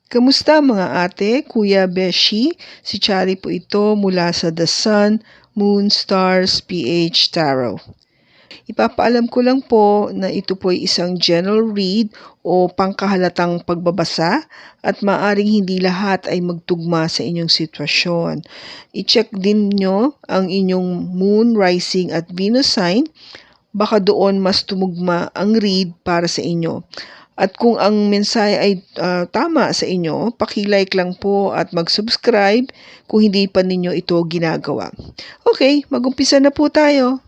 Kamusta mga ate, kuya, beshi? Si Chari po ito mula sa The Sun, Moon, Stars, PH Tarot. Ipapaalam ko lang po na ito po ay isang general read o pangkahalatang pagbabasa at maaring hindi lahat ay magtugma sa inyong sitwasyon. I-check din nyo ang inyong Moon, Rising at Venus sign. Baka doon mas tumugma ang read para sa inyo. At kung ang mensahe ay tama sa inyo, paki-like lang po at mag-subscribe kung hindi pa ninyo ito ginagawa. Okay, mag-umpisa na po tayo.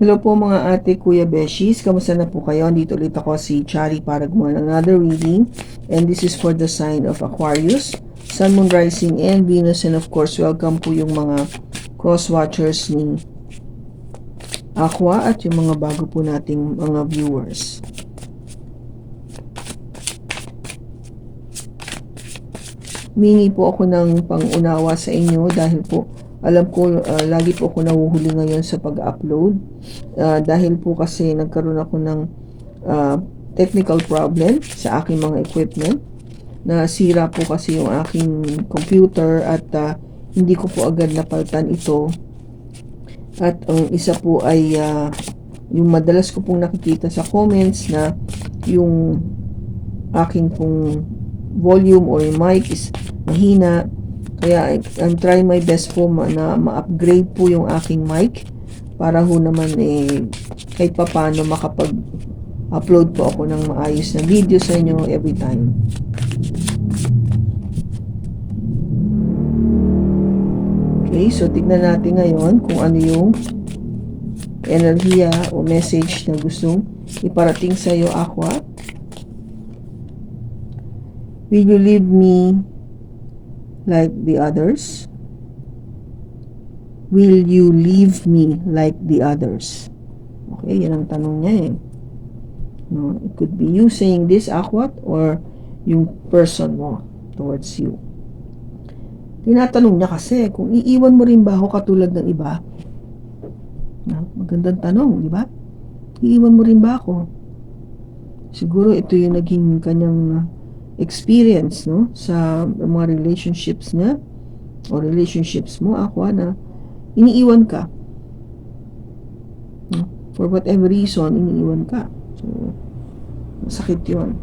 Hello po mga ate, kuya, beshies. Kamusta na po kayo? Dito ulit ako si Chari para gumawa ng another reading. And this is for the sign of Aquarius, Sun, Moon, Rising, and Venus. And of course, welcome po yung mga cross-watchers ni Aqua at yung mga bago po nating mga viewers. Mingi po ako ng pangunawa sa inyo dahil po alam ko lagi po ako nahuhuli ngayon sa pag-upload dahil po kasi nagkaroon ako ng technical problem sa aking mga equipment. Nasira po kasi yung aking computer at hindi ko po agad napalitan ito. At ang isa po ay yung madalas ko pong nakikita sa comments na yung aking pong volume or mic is mahina. Kaya I'm trying my best po na ma-upgrade po yung aking mic para ho naman kahit papano makapag-upload po ako ng maayos na video sa inyo every time. Okay, so tignan natin ngayon kung ano yung enerhiya o message na gustong iparating sa iyo, Aqua. Will you leave me like the others? Will you leave me like the others? Okay, yan ang tanong niya eh. No, it could be you saying this, Aqua, or yung person mo towards you. Tinatanong niya kasi, kung iiwan mo rin ba ako katulad ng iba? Magandang tanong, di ba? Iiwan mo rin ba ako? Siguro ito yung naging kanyang experience, no? Sa mga relationships niya o relationships mo, Aqua, na iniiwan ka. No? For whatever reason, iniiwan ka. So, masakit yun.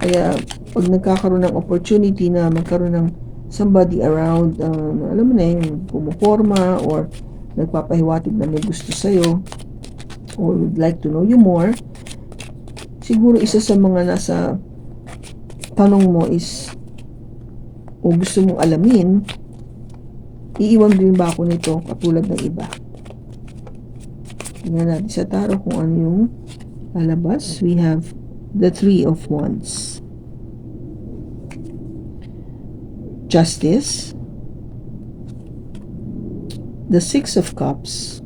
Kaya, pag nagkakaroon ng opportunity na magkaroon ng somebody around, alam mo na yung pumuporma or nagpapahiwatig na may gusto sa'yo or would like to know you more, siguro isa sa mga nasa tanong mo is o gusto mong alamin, iiwan din ba ako nito katulad ng iba? Tingnan natin sa tarot kung ano yung lalabas. We have the Three of Wands, Justice, the Six of Cups,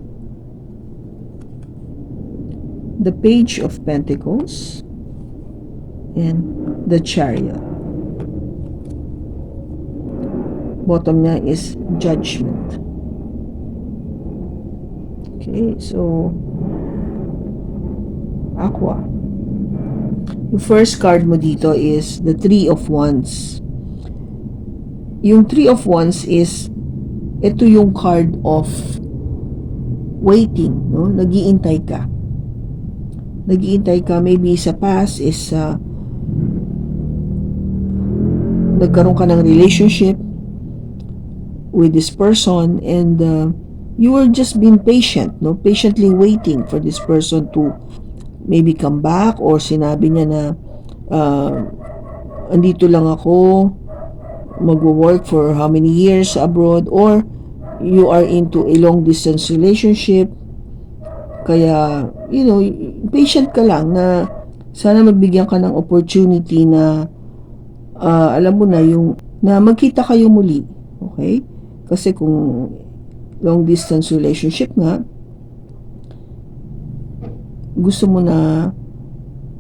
the Page of Pentacles, and the Chariot. Bottom niya is Judgment. Okay, so Aqua, yung first card mo dito is the Three of Wands. Yung Three of Wands is ito yung card of waiting, no? Nag-iintay ka. Nag-iintay ka, maybe sa past is nagkaroon ka ng relationship with this person and you were just being patient, no? Patiently waiting for this person to maybe come back, or sinabi niya na andito lang ako, magwo-work for how many years abroad, or you are into a long distance relationship. Kaya, you know, patient ka lang na sana magbigyan ka ng opportunity na alam mo na yung na magkita kayo muli. Okay? Kasi kung long distance relationship nga, gusto mo na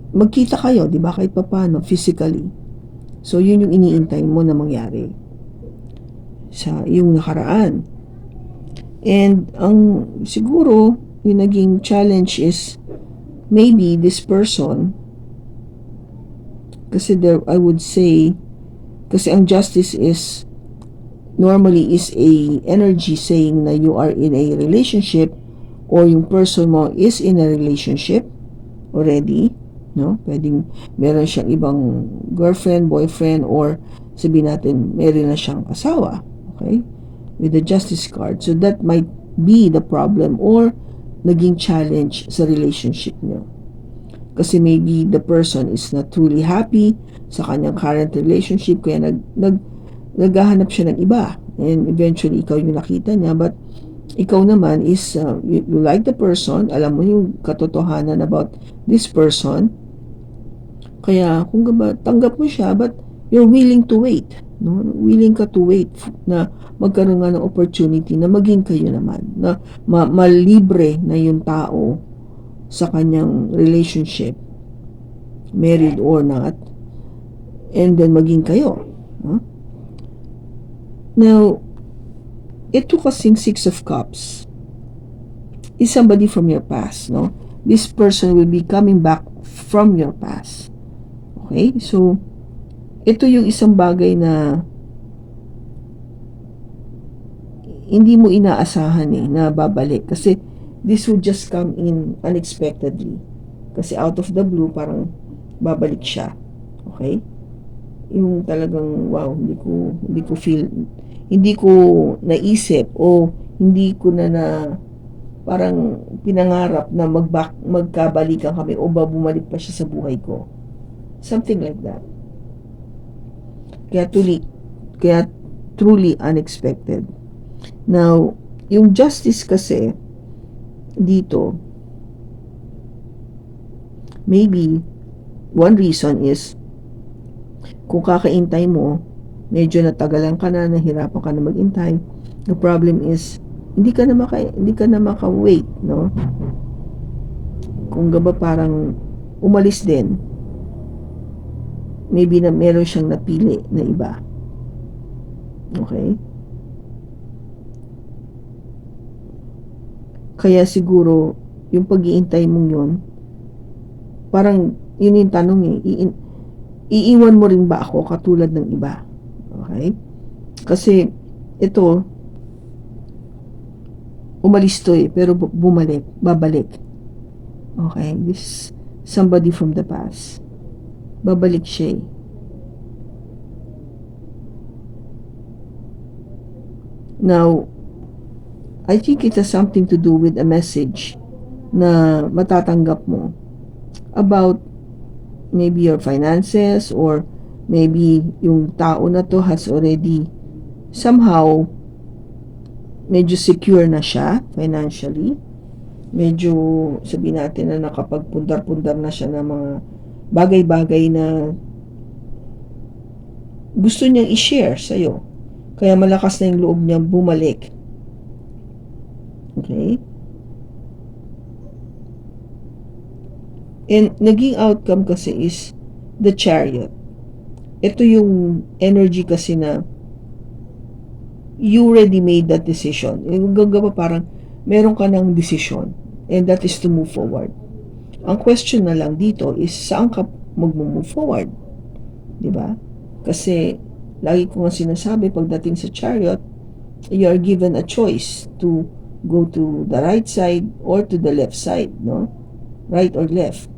magkita kayo, di ba? Kahit paano, physically. So, yun yung iniintay mo na mangyari sa yung nakaraan. And, ang siguro, yung naging challenge is maybe this person, kasi there, I would say, kasi ang justice is normally is a energy saying na you are in a relationship or yung person mo is in a relationship already, no? Pwedeng meron siyang ibang girlfriend, boyfriend, or sabihin natin meron na siyang asawa, okay? With the justice card. So that might be the problem or naging challenge sa relationship niyo. Kasi maybe the person is not truly happy sa kanyang current relationship, kaya naghahanap siya ng iba. And eventually, ikaw yung nakita niya. But ikaw naman is, you like the person, alam mo yung katotohanan about this person. Kaya, kung tanggap mo siya, but you're willing to wait. No? Willing ka to wait na magkaroon nga ng opportunity na maging kayo naman. Na malibre na yung tao sa kanyang relationship, married or not, and then maging kayo. Huh? Now, ito kasing Six of Cups is somebody from your past, no? This person will be coming back from your past. Okay? So, ito yung isang bagay na hindi mo inaasahan na babalik. Kasi, this would just come in unexpectedly. Kasi out of the blue, parang babalik siya. Okay? Yung talagang, wow, hindi ko naisip o hindi ko na parang pinangarap na magkabalikan kami o bumalik pa siya sa buhay ko. Something like that. Kaya truly unexpected. Now, yung justice kasi dito, maybe one reason is kung kakaintay mo, medyo natagalan ka na, nahirapan ka na maghintay. The problem is hindi ka na maka-wait, no? Kung gaba parang umalis din. Maybe na meron siyang napili na iba. Okay? Kaya siguro yung pag-iintay mong yun, parang yun yung tanong iiwan mo rin ba ako katulad ng iba? Okay? Kasi ito, umalis to pero babalik. Okay? This somebody from the past. Babalik siya Now, I think it has something to do with a message na matatanggap mo about maybe your finances, or maybe yung tao na to has already somehow medyo secure na siya financially. Medyo sabihin natin na nakapagpundar-pundar na siya ng mga bagay-bagay na gusto niyang i-share sa'yo. Kaya malakas na yung loob niyang bumalik. Okay? And naging outcome kasi is the Chariot. Ito yung energy kasi na you already made that decision. Yung gagawa parang meron ka ng decision, and that is to move forward. Ang question na lang dito is saan ka mag-move forward? Diba? Kasi lagi ko nga sinasabi pagdating sa Chariot, you are given a choice to go to the right side or to the left side, no? Right or left.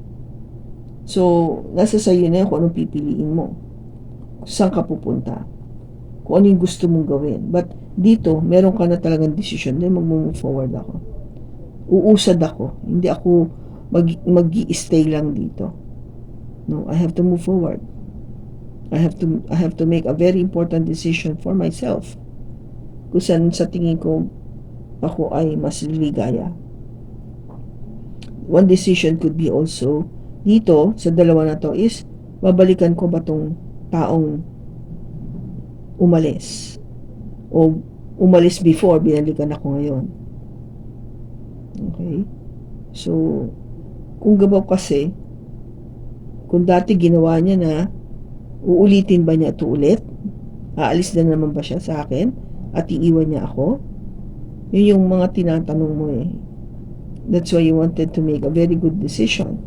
So, nasa sa'yo na yun kung anong pipiliin mo. Saan ka pupunta? Kung ano yung gusto mong gawin. But dito, meron ka na talagang decision. Then, mag-move forward ako. Uusad ako. Hindi ako mag-i-stay lang dito. No, I have to move forward. I have to make a very important decision for myself. Kung saan sa tingin ko ako ay mas liligaya. One decision could be also dito sa dalawa na to is babalikan ko ba tong taong umalis o umalis before binalikan ako ngayon. Okay? So, kung gabaw kasi, kung dati ginawa niya na, uulitin ba niya ito ulit? Aalis na naman ba siya sa akin? At iiwan niya ako? Yun yung mga tinatanong mo That's why you wanted to make a very good decision.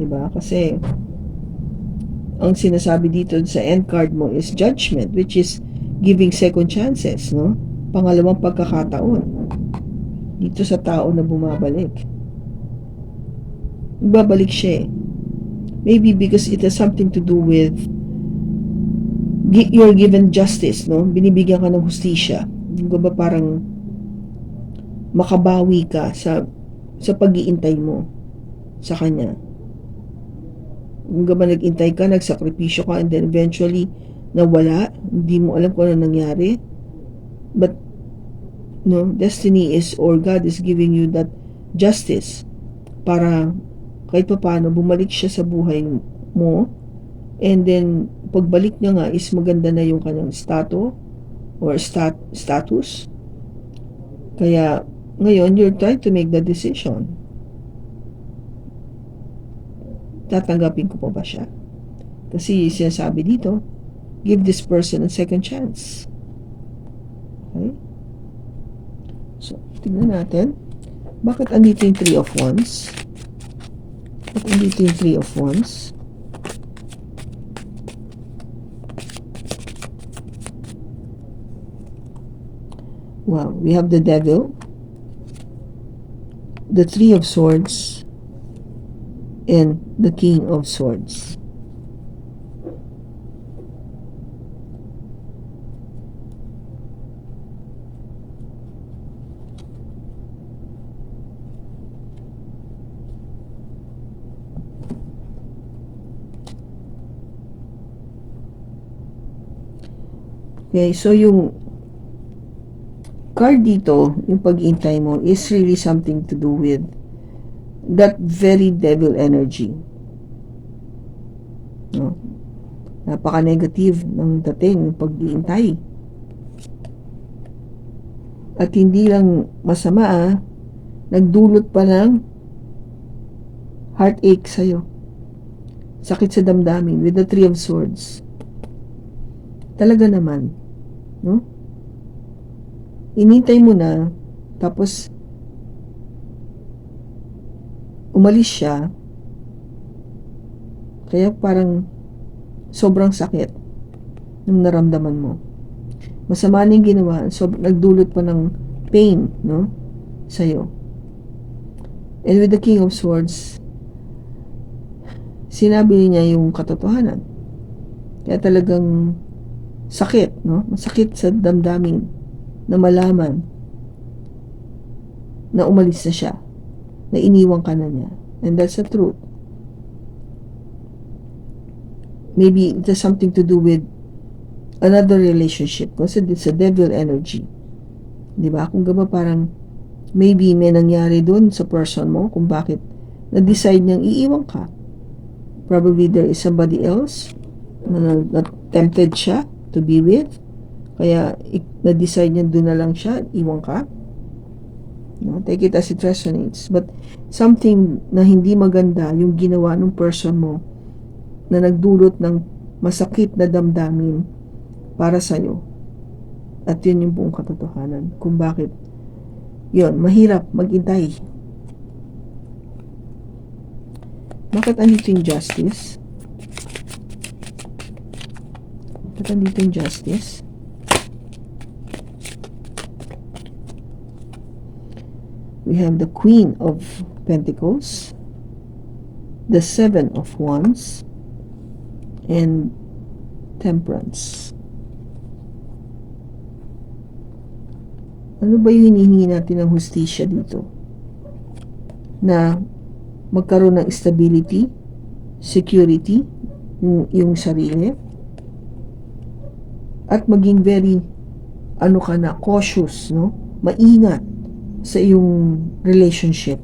Diba? Kasi, ang sinasabi dito sa end card mo is judgment, which is giving second chances, no? Pangalawang pagkakataon dito sa tao na bumabalik. Babalik siya eh. Maybe because it has something to do with you're given justice, no? Binibigyan ka ng hustisya. Yung ba parang makabawi ka sa pag-iintay mo sa kanya. Yung ba nag-intay ka, nagsakripisyo ka, and then eventually nawala, hindi mo alam kung ano nangyari. But no, destiny is, or God is giving you that justice para kahit pa paano bumalik siya sa buhay mo, and then pagbalik niya nga is maganda na yung kanyang status. Kaya ngayon you're trying to make the decision. Tatanggapin ko pa ba siya? Kasi sinasabi dito, give this person a second chance. Okay? So, tignan natin. Bakit andito yung 3 of Wands? Bakit andito yung 3 of Wands? Wow, we have the Devil, the 3 of Swords, and the King of Swords. Okay, so yung card dito, yung pag-iintay mo, is really something to do with that very devil energy. No? Napaka-negative ng dating, yung pag-iintay. At hindi lang masama, nagdulot pa ng heartache sa'yo. Sakit sa damdamin with the 3 of Swords. Talaga naman, no? Inintay mo na, tapos umalis siya, kaya parang sobrang sakit ng naramdaman mo. Masama na yung ginawa, nagdulot pa ng pain, no? Sa'yo. And with the King of Swords, sinabi niya yung katotohanan. Kaya talagang sakit, no? Masakit sa damdamin na malaman na umalis na siya, na iniwan ka na niya. And that's the truth. Maybe it has something to do with another relationship kasi it's a devil energy. Diba? Kung gaba parang maybe may nangyari dun sa person mo kung bakit na-decide niyang iiwan ka. Probably there is somebody else na tempted siya to be with. Kaya na-decide niya dun na lang siya, iwan ka. No? Take it as it resonates. But something na hindi maganda yung ginawa ng person mo na nagdulot ng masakit na damdamin para sa'yo. At yun yung buong katotohanan kung bakit yun, mahirap maghintay. Bakit andito yung Justice? Bakit andito yung Justice? We have the Queen of Pentacles, the 7 of Wands, and Temperance. Ano ba yung hinihingi natin ng hustisya dito? Na magkaroon ng stability, security, yung sarili, at maging very, cautious, no? Maingat sa iyong relationship.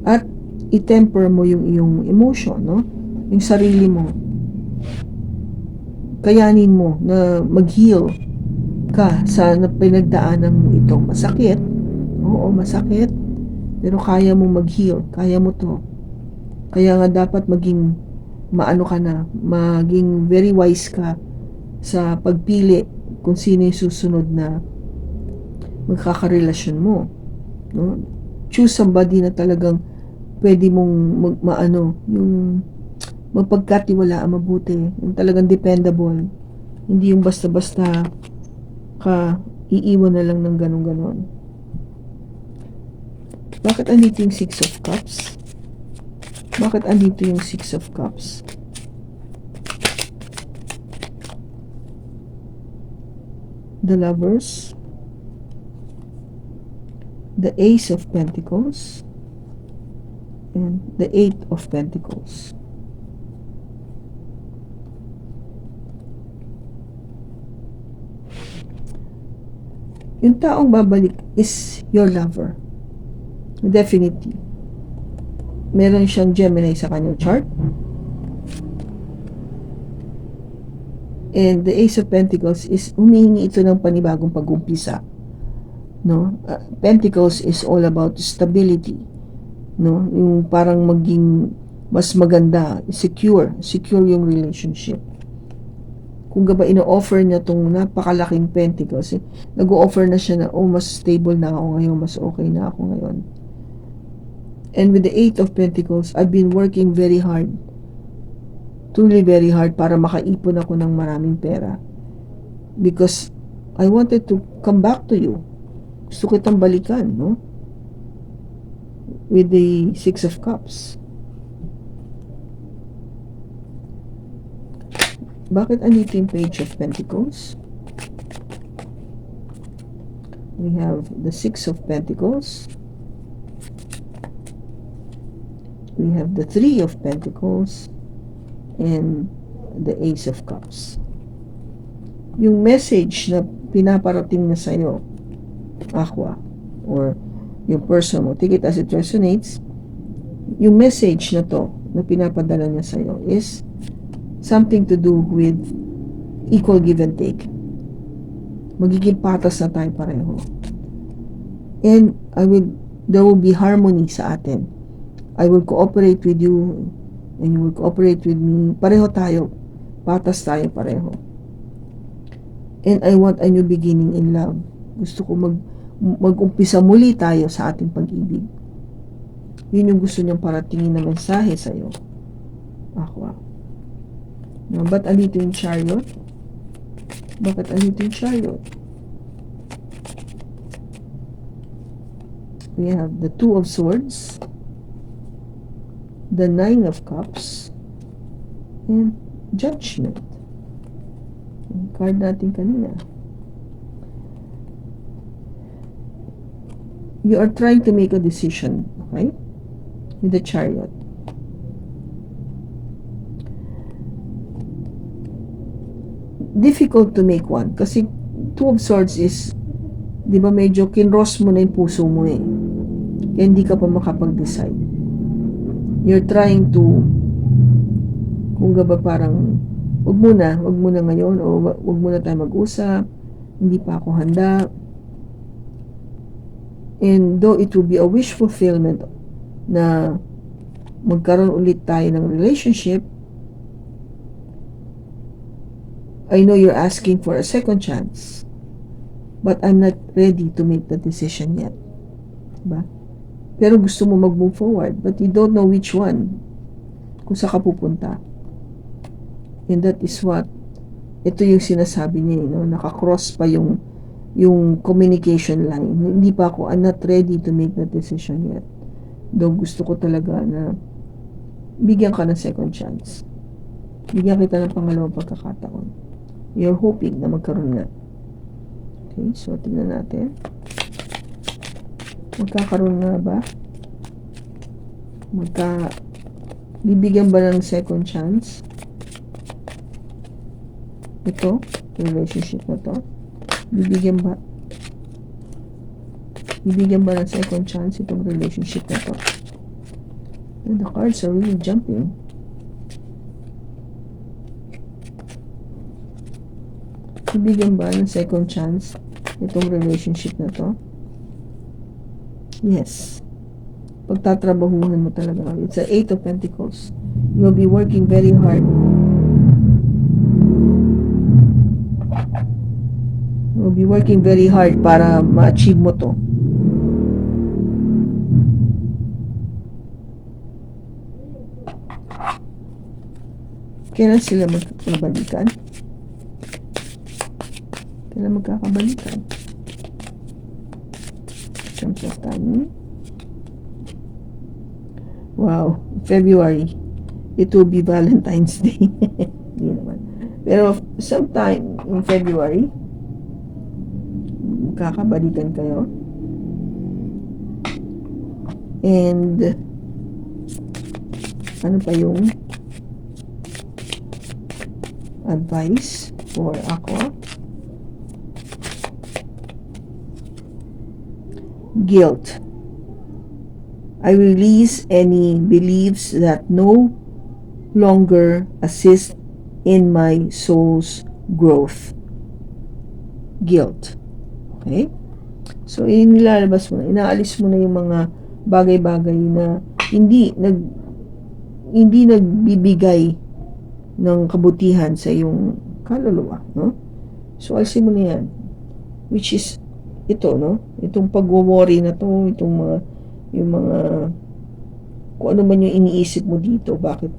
At i-temper mo yung iyong emotion, no? Yung sarili mo. Kayanin mo na mag-heal ka sa pinagdaanan mo itong masakit. Oo, masakit. Pero kaya mo mag-heal. Kaya mo to. Kaya nga dapat maging maging very wise ka sa pagpili kung sino yung susunod na magkakarelasyon mo. No? choose somebody na talagang pwede mong yung mapagkatiwalaan mabuti, yung talagang dependable, hindi yung basta-basta ka iiwan na lang ng ganon-ganon. Bakit andito yung 6 of Cups? Bakit andito yung 6 of Cups? The Lovers, the Ace of Pentacles, and the 8 of Pentacles. Yung taong babalik is your lover. Definitely. Meron siyang Gemini sa kanyang chart. And the Ace of Pentacles is humihingi ito ng panibagong pag-umpisa. No? Pentacles is all about stability. No? Yung parang maging mas maganda, secure yung relationship. Kung gaba ino-offer niya tong napakalaking Pentacles, nag-o-offer na siya na, mas stable na ako ngayon, mas okay na ako ngayon. And with the 8 of Pentacles, I've been working very hard, truly very hard, para makaipon ako ng maraming pera. Because I wanted to come back to you. Gusto kitang balikan, no? With the 6 of Cups. Bakit andito yung Page of Pentacles? We have the 6 of Pentacles. We have the 3 of Pentacles. And the Ace of Cups. Yung message na pinaparating na sa'yo, Aqua, or yung person mo, take it as it resonates, yung message na to, na pinapadala niya sa'yo is something to do with equal give and take. Magiging patas na tayo pareho. And there will be harmony sa atin. I will cooperate with you and you will cooperate with me. Pareho tayo. Patas tayo pareho. And I want a new beginning in love. Gusto ko mag-umpisa muli tayo sa ating pag-ibig. Yun yung gusto niyang paratingin na mensahe sa'yo. Aqua. Now, ba't andito yung Chariot? Bakit andito yung Chariot? We have the 2 of Swords, the 9 of Cups, and Judgment. Yung card natin kanina. You are trying to make a decision, okay? With the Chariot. Difficult to make one kasi 2 of Swords is, di ba, medyo kinross mo na yung puso mo eh. Kaya hindi ka pa makapag-decide. You're trying to, kung ba parang wag muna ngayon, o wag muna tayo mag-usap, hindi pa ako handa. And though it will be a wish fulfillment na magkaroon ulit tayo ng relationship, I know you're asking for a second chance, but I'm not ready to make the decision yet. Diba? Pero gusto mo mag-move forward, but you don't know which one, kung saan ka pupunta. And that is what, ito yung sinasabi niya, no? Nakakross pa yung communication line. Hindi pa ako, I'm not ready to make that decision yet. Though gusto ko talaga na bigyan ka ng second chance. Bigyan kita ng pangalawang pagkakataon. You're hoping na magkaroon nga. Okay, so tingnan natin. Magkakaroon nga ba? Bibigyan ba ng second chance? Ito, relationship na to. Bibigyan ba ng second chance itong relationship na to? And the cards are really jumping. Bibigyan ba ng second chance itong relationship na to? Yes. Pagtatrabahuhan mo talaga. It's an 8 of Pentacles. You'll be working very hard. You'll be working very hard para ma-achieve mo to. Kailan sila magkakabalikan? Kailan magkakabalikan? Terms of timing. Wow, February. It will be Valentine's Day. Hindi naman. Pero sometime in February, magkakabalikan kayo. And ano pa yung advice for Aqua? Guilt. I release any beliefs that no longer assist in my soul's growth. Guilt. Okay? So, inilalabas mo na, inaalis mo na yung mga bagay-bagay na hindi nagbibigay ng kabutihan sa iyong kaluluwa, no? So, alisin mo na yan. Which is, ito, no? Itong pag-worry na to, yung mga, kung ano man yung iniisip mo dito, bakit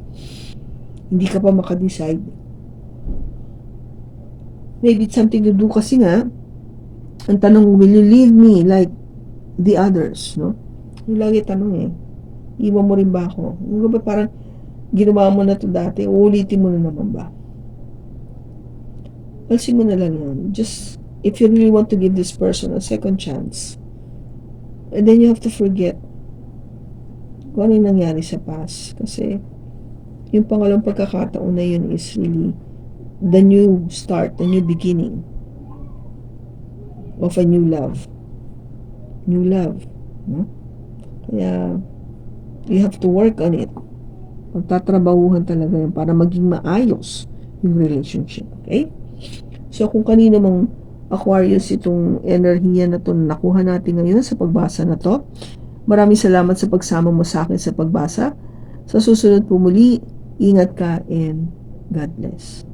hindi ka pa makadecide. Maybe it's something to do kasi nga, ang tanong, will you leave me like the others, no? Yung lagi tanong iwan mo rin ba ako? Yung ba parang, ginawa mo na to dati, uulitin mo na naman ba? Alisin mo na lang yan. Just, if you really want to give this person a second chance, and then you have to forget kung ano yung nangyari sa past. Kasi, yung pangalawang pagkakataon na yun is really the new start, the new beginning of a new love. New love. No? Kaya, you have to work on it. Pagtatrabahuhan talaga yun para maging maayos yung relationship. Okay? So, kung kanino mang Aquarius itong enerhiya na ito nakuha natin ngayon sa pagbasa na to, maraming salamat sa pagsama mo sa akin sa pagbasa. Sa susunod po muli, ingat ka and God bless.